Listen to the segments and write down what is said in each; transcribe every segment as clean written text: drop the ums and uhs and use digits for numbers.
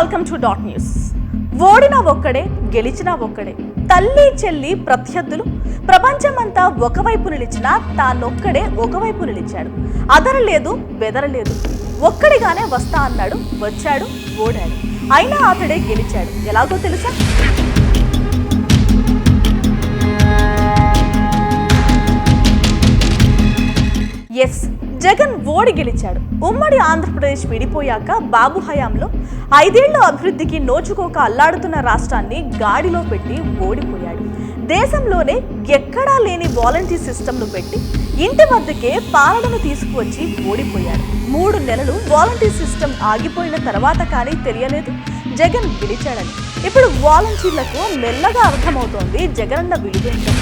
Welcome to dot news. ఓడిన ఒక్కడే, గెలిచిన ఒక్కడే. తల్లి చెల్లి ప్రత్యర్థులు ప్రపంచమంతా ఒకవైపు నిలిచినా తానొక్కడే ఒకవైపు నిలిచాడు. అదరలేదు, బెదరలేదు. ఒక్కడిగానే వస్తా అన్నాడు, వచ్చాడు, ఓడాడు. అయినా అతడే గెలిచాడు. ఎలాగో తెలుసా? ఎస్, జగన్ ఓడి గెలిచాడు. ఉమ్మడి ఆంధ్రప్రదేశ్ విడిపోయాక బాబు హయాంలో 5 ఏళ్ల అభివృద్ధికి నోచుకోక అల్లాడుతున్న రాష్ట్రాన్ని గాడిలో పెట్టి ఓడిపోయాడు. దేశంలోనే ఎక్కడా లేని వాలంటీర్ సిస్టమ్ను పెట్టి ఇంటి వద్దకే పాలనను తీసుకువచ్చి ఓడిపోయాడు. 3 నెలలు వాలంటీర్ సిస్టమ్ ఆగిపోయిన తర్వాత కానీ తెలియలేదు జగన్ గెలిచాడని. ఇప్పుడు వాలంటీర్లకు మెల్లగా అర్థమవుతోంది జగనన్న విలువేంటో.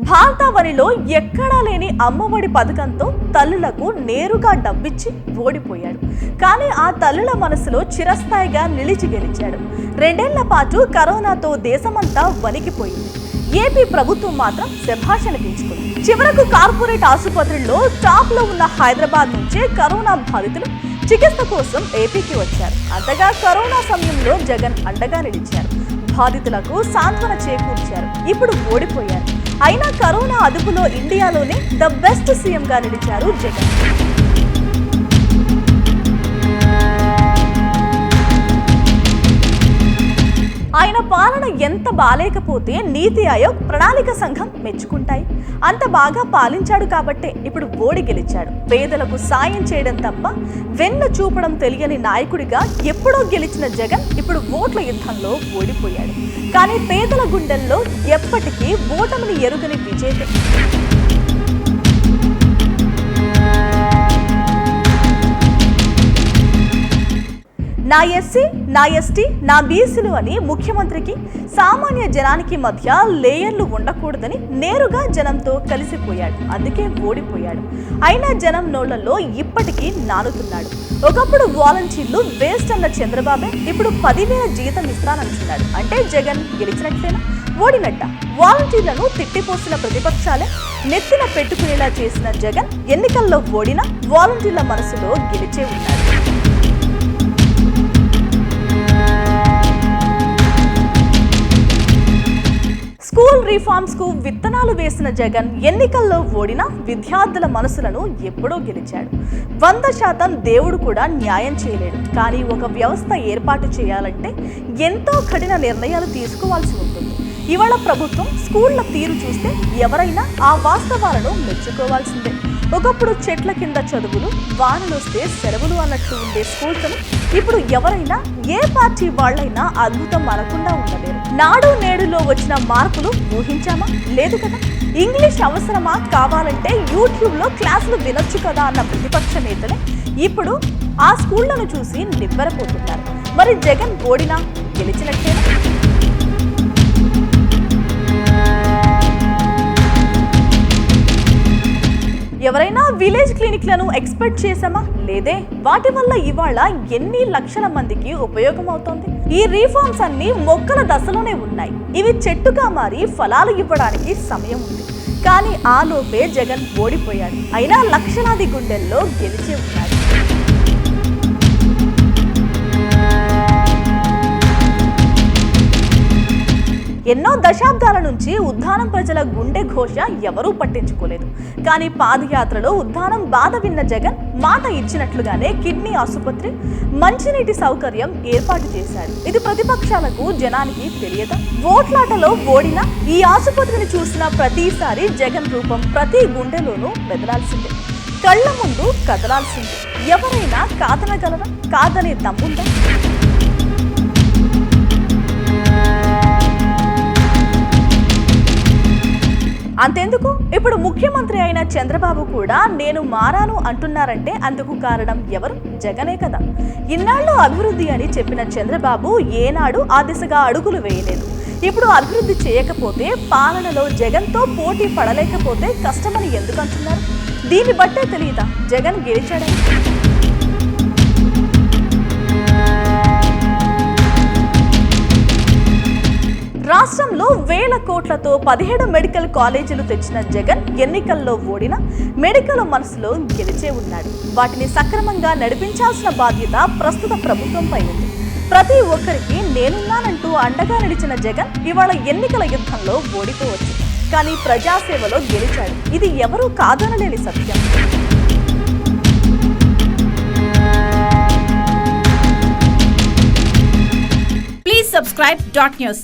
భారతావనిలో ఎక్కడా లేని అమ్మఒడి పథకంతో తల్లులకు నేరుగా డబ్బిచ్చి ఓడిపోయాడు. కానీ ఆ తల్లుల మనసులో చిరస్థాయిగా నిలిచి గెలిచాడు. 2 ఏళ్ల పాటు కరోనాతో దేశమంతా వణికిపోయింది. ఏపీ ప్రభుత్వం మాత్రం శభాష్ అనిపించుకుంది. చివరకు కార్పొరేట్ ఆసుపత్రుల్లో టాప్ లో ఉన్న హైదరాబాద్ నుంచే కరోనా బాధితులు చికిత్స కోసం ఏపీకి వచ్చారు. అంతగా కరోనా సమయంలో జగన్ అండగా నిలిచారు. బాధితులకు సాంత్వన చేకూర్చారు. ఇప్పుడు ఓడిపోయారు. అయినా కరోనా అదుపులో ఇండియాలోనే ద బెస్ట్ సీఎంగా నిలిచారు జగన్. ఆయన పాలన ఎంత బాలేకపోతే నీతి ఆయోగ్, ప్రణాళిక సంఘం మెచ్చుకుంటాయి. అంత బాగా పాలించాడు కాబట్టే ఇప్పుడు ఓడి గెలిచాడు. పేదలకు సాయం చేయడం తప్ప వెన్ను చూపడం తెలియని నాయకుడిగా ఎప్పుడో గెలిచిన జగన్ ఇప్పుడు ఓట్ల యుద్ధంలో ఓడిపోయాడు. కానీ పేదల గుండెల్లో ఎప్పటికీ ఓటమిని ఎరుగని విజేత. నా ఎస్సీ, నా ఎస్టీ, నా బీసీలు అని ముఖ్యమంత్రికి సామాన్య జనానికి మధ్య లేయర్లు ఉండకూడదని నేరుగా జనంతో కలిసిపోయాడు. అందుకే ఓడిపోయాడు. అయినా జనం నోళ్లలో ఇప్పటికీ నానుతున్నాడు. ఒకప్పుడు వాలంటీర్లు వేస్ట్ అన్న చంద్రబాబే ఇప్పుడు 10,000 జీతం ఇస్తానంటున్నాడు. అంటే జగన్ గెలిచినట్లేనా, ఓడినట్ట? వాలంటీర్లను తిట్టిపోసిన ప్రతిపక్షాలే నెత్తిన పెట్టుకునేలా చేసిన జగన్ ఎన్నికల్లో ఓడినా వాలంటీర్ల మనసులో గెలిచే ఉన్నాడు. స్కూల్ రిఫార్మ్స్ కు విత్తనాలు వేసిన జగన్ ఎన్నికల్లో ఓడిన విద్యార్థుల మనసులను ఎప్పుడో గెలిచాడు. 100% దేవుడు కూడా న్యాయం చేయలేడు. కానీ ఒక వ్యవస్థ ఏర్పాటు చేయాలంటే ఎంతో కఠిన నిర్ణయాలు తీసుకోవాల్సి ఉంటుంది. ఇవాళ ప్రభుత్వం స్కూళ్ల తీరు చూస్తే ఎవరైనా ఆ వాస్తవాలను మెచ్చుకోవాల్సిందే. ఒకప్పుడు చెట్ల కింద చదువులు, వానలొస్తే సెలవులు అన్నట్టు ఉండే స్కూల్స్ను ఇప్పుడు ఎవరైనా, ఏ పార్టీ వాళ్ళైనా అద్భుతం అనకుండా ఉండలేరు. నాడు నేడులో వచ్చిన మార్పులు ఊహించామా? లేదు కదా. ఇంగ్లీష్ అవసరమా? కావాలంటే యూట్యూబ్లో క్లాసులు వినొచ్చు కదా అన్న ప్రతిపక్ష నేతలే ఇప్పుడు ఆ స్కూళ్లను చూసి నివ్వెరపోతున్నారు. మరి జగన్ ఓడినా గెలిచినట్టేనా? ఎవరైనా విలేజ్ క్లినిక్లను ఎక్స్పెక్ట్ చేసామా? లేదే. వాటి వల్ల ఇవాళ ఎన్ని లక్షల మందికి ఉపయోగం అవుతోంది. ఈ రిఫార్మ్స్ అన్ని మొక్కల దశలోనే ఉన్నాయి. ఇవి చెట్టుగా మారి ఫలాలు ఇవ్వడానికి సమయం ఉంది. కానీ ఆ లోపే జగన్ ఓడిపోయాడు. అయినా లక్షలాది గుండెల్లో గెలిచే ఉన్నాడు. ఎన్నో దశాబ్దాల నుంచి ఉద్దానం ప్రజల గుండె ఘోష ఎవరూ పట్టించుకోలేదు. కానీ పాదయాత్రలో ఉద్దానం బాధ విన్న జగన్ మాట ఇచ్చినట్లుగానే కిడ్నీ ఆసుపత్రి, మంచినీటి సౌకర్యం ఏర్పాటు చేశాడు. ఇది ప్రతిపక్షాలకు, జనానికి తెలియదా? ఓట్లాటలో ఓడిన ఈ ఆసుపత్రిని చూసిన ప్రతిసారి జగన్ రూపం ప్రతి గుండెలోనూ బెదరాల్సిందే, కళ్ల ముందు కదలాల్సిందే. ఎవరైనా కాదనగలరా? కాదనే దమ్ముందా? అంతెందుకు, ఇప్పుడు ముఖ్యమంత్రి అయిన చంద్రబాబు కూడా నేను మారాను అంటున్నారంటే అందుకు కారణం ఎవరు? జగనే కదా. ఇన్నాళ్ళు అభివృద్ధి అని చెప్పిన చంద్రబాబు ఏనాడు ఆ దిశగా అడుగులు వేయలేదు. ఇప్పుడు అభివృద్ధి చేయకపోతే, పాలనలో జగన్తో పోటీ పడలేకపోతే కష్టమని ఎందుకు అంటున్నారు? దీన్ని బట్టే తెలియదా జగన్ గెలిచాడని? రాష్ట్రంలో వేల కోట్లతో 17 మెడికల్ కాలేజీలు తెచ్చిన జగన్ ఎన్నికల్లో ఓడిన మెడికల్ మనసులో గెలిచే ఉన్నాడు. వాటిని సక్రమంగా నడిపించాల్సిన బాధ్యత ప్రస్తుత ప్రభుత్వంపై ఉంది. ప్రతి ఒక్కరికి నేనున్నానంటూ అండగా నిలిచిన జగన్ ఇవాళ ఎన్నికల యుద్ధంలో ఓడిపోవచ్చు, కానీ ప్రజాసేవలో గెలిచాడు. ఇది ఎవరూ కాదనలేని సత్యం. Please subscribe Dot News.